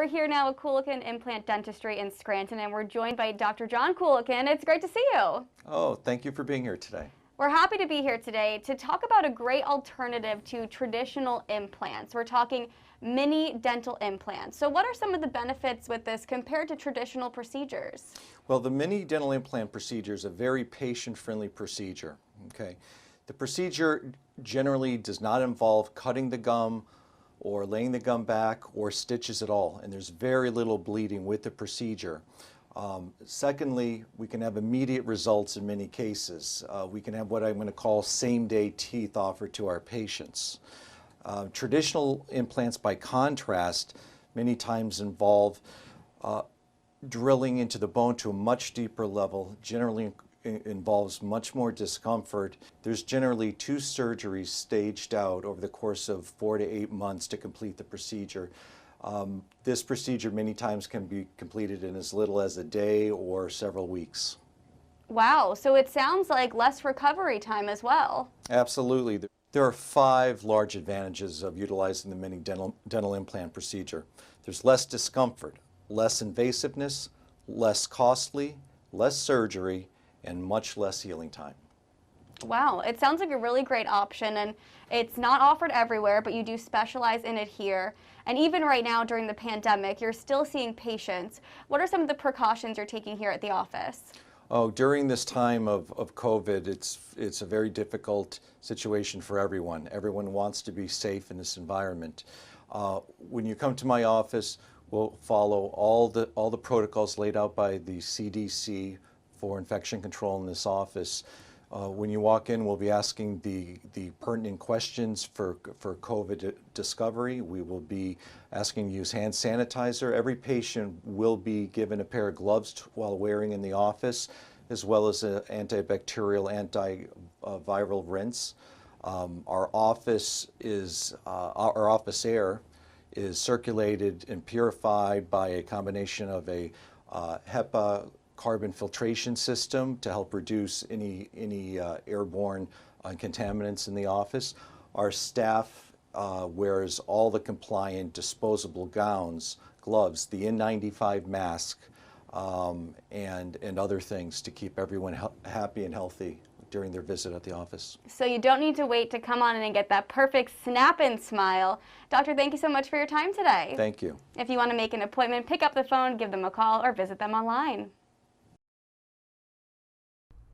We're here now at Coolican Implant Dentistry in Scranton, and we're joined by Dr. John Coolican. It's great to see you. Oh, thank you for being here today. We're happy to be here today to talk about a great alternative to traditional implants. We're talking mini dental implants. So what are some of the benefits with this compared to traditional procedures? Well, the mini dental implant procedure is a very patient-friendly procedure. Okay, the procedure generally does not involve cutting the gum or laying the gum back or stitches at all, and there's very little bleeding with the procedure. Secondly, we can have immediate results in many cases. We can have what I'm going to call same-day teeth offered to our patients. Traditional implants, by contrast, many times involve drilling into the bone to a much deeper level, generally involves much more discomfort. There's generally 2 surgeries staged out over the course of 4 to 8 months to complete the procedure. This procedure many times can be completed in as little as a day or several weeks. Wow, so it sounds like less recovery time as well. Absolutely. There are 5 large advantages of utilizing the mini dental implant procedure. There's less discomfort, less invasiveness, less costly, less surgery, and much less healing time. Wow, it sounds like a really great option, and it's not offered everywhere, but you do specialize in it here. And even right now during the pandemic, you're still seeing patients. What are some of the precautions you're taking here at the office? Oh, during this time of COVID, it's a very difficult situation for everyone. Everyone wants to be safe in this environment. When you come to my office, we'll follow all the protocols laid out by the CDC for infection control in this office. When you walk in, we'll be asking the pertinent questions for COVID discovery. We will be asking you to use hand sanitizer. Every patient will be given a pair of gloves while wearing in the office, as well as an antibacterial, antiviral rinse. Our office air is circulated and purified by a combination of a HEPA carbon filtration system to help reduce any airborne contaminants in the office. Our staff wears all the compliant disposable gowns, gloves, the N95 mask, and other things to keep everyone happy and healthy during their visit at the office. So you don't need to wait to come on in and get that perfect snap-in smile. Doctor, thank you so much for your time today. Thank you. If you want to make an appointment, pick up the phone, give them a call, or visit them online.